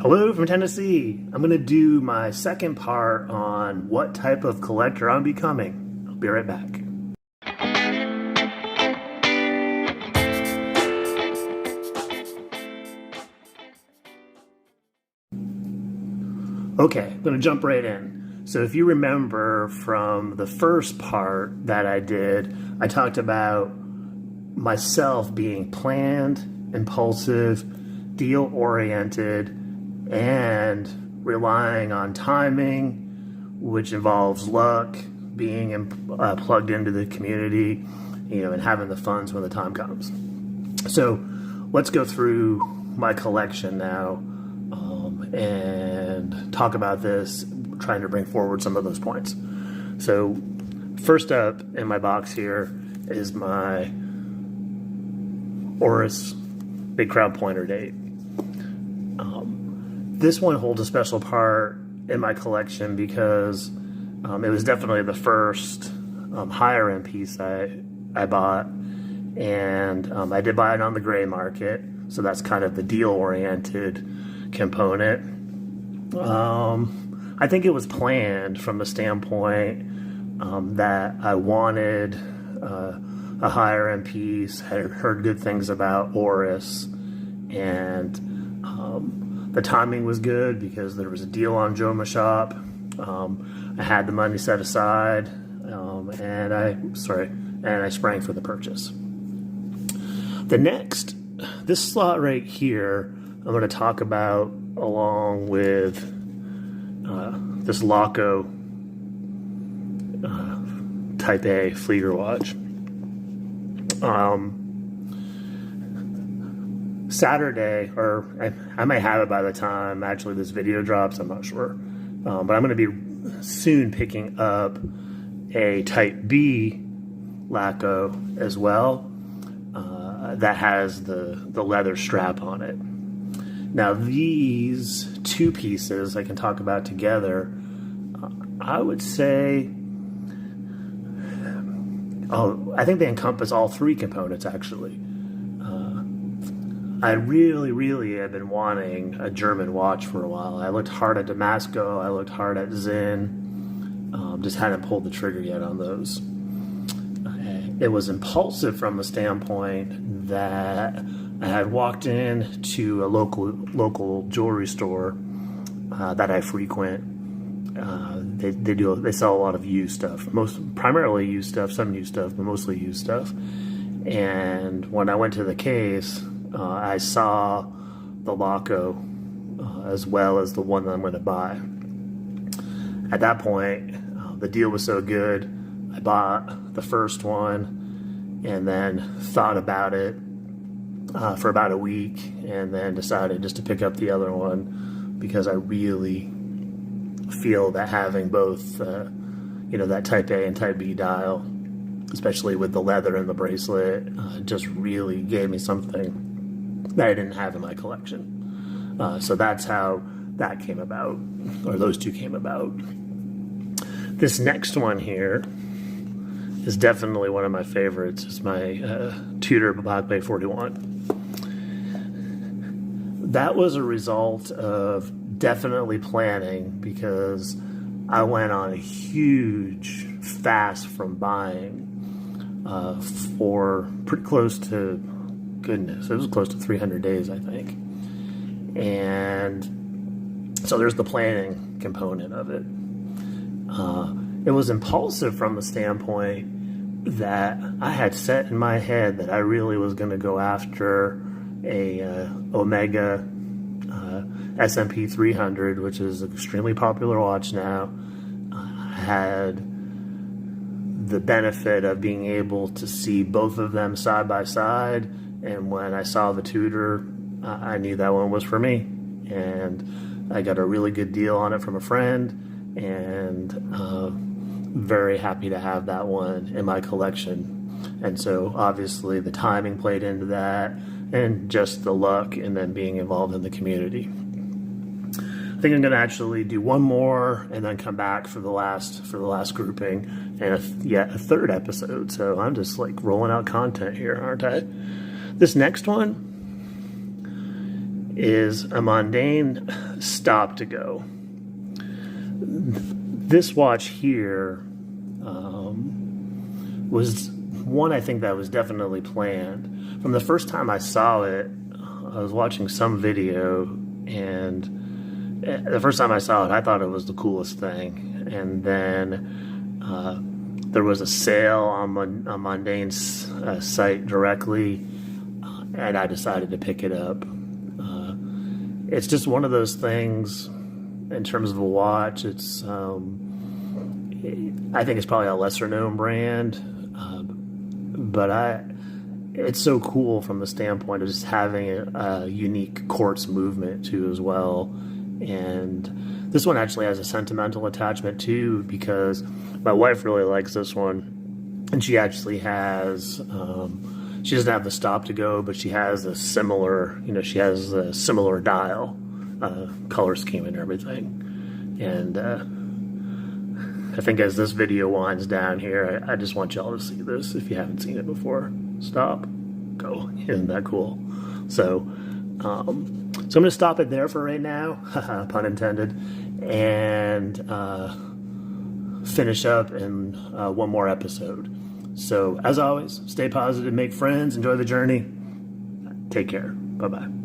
Hello from Tennessee. I'm going to do my second part on what type of collector I'm becoming. I'll be right back. Okay, I'm going to jump right in. So if you remember from the first part that I did, I talked about myself being planned, impulsive, deal-oriented, and relying on timing, which involves luck, being plugged into the community, and having the funds when the time comes. So let's go through my collection now and talk about this, trying to bring forward some of those points. So first up in my box here is my Oris Big Crown Pointer date. This one holds a special part in my collection because it was definitely the first higher end piece I bought, and I did buy it on the gray market, so that's kind of the deal oriented component. I think it was planned from the standpoint that I wanted a higher end piece. Had heard good things about Oris, and the timing was good because there was a deal on Joma Shop. I had the money set aside, and I sprang for the purchase. This slot right here, I'm going to talk about along with this Laco Type A Flieger watch. Saturday, or I may have it by the time actually this video drops, I'm not sure. But I'm going to be soon picking up a Type B Laco as well that has the leather strap on it. Now these two pieces I can talk about together, I would say, I think they encompass all three components actually. I really have been wanting a German watch for a while. I looked hard at Damasco, I looked hard at Zen, just hadn't pulled the trigger yet on those. It was impulsive from the standpoint that I had walked in to a local jewelry store that I frequent. They sell a lot of used stuff, primarily used stuff, some new stuff, but mostly used stuff. And when I went to the case, I saw the Laco as well as the one that I'm going to buy. At that point, the deal was so good, I bought the first one and then thought about it for about a week, and then decided just to pick up the other one because I really feel that having both, that Type A and Type B dial, especially with the leather and the bracelet, just really gave me something that I didn't have in my collection. So that's how that came about, or those two came about. This next one here is definitely one of my favorites. It's my Tudor Black Bay 41. That was a result of definitely planning because I went on a huge fast from buying for pretty close to, goodness, it was close to 300 days, I think. And so there's the planning component of it. It was impulsive from the standpoint that I had set in my head that I really was going to go after a Omega S&P 300, which is an extremely popular watch now. I had the benefit of being able to see both of them side by side, and when I saw the Tudor, I knew that one was for me, and I got a really good deal on it from a friend, and very happy to have that one in my collection. And so obviously the timing played into that, and just the luck, and then being involved in the community. I think I'm going to actually do one more and then come back for the last grouping and yet a third episode. So I'm just like rolling out content here, aren't I? This next one is a Mondane stop to go. This watch here was one I think that was definitely planned. From the first time I saw it, I was watching some video, and the first time I saw it, I thought it was the coolest thing. And then there was a sale on Mondane's site directly, and I decided to pick it up. It's just one of those things. In terms of a watch, it's I think it's probably a lesser known brand, but it's so cool from the standpoint of just having a unique quartz movement too as well. And this one actually has a sentimental attachment too, because my wife really likes this one, and she actually has she doesn't have the stop to go, but she has a similar, she has a similar dial, color scheme and everything. And I think as this video winds down here, I just want y'all to see this if you haven't seen it before. Stop, go. Isn't that cool? So I'm going to stop it there for right now, pun intended, and finish up in one more episode. So as always, stay positive, make friends, enjoy the journey. Take care. Bye-bye.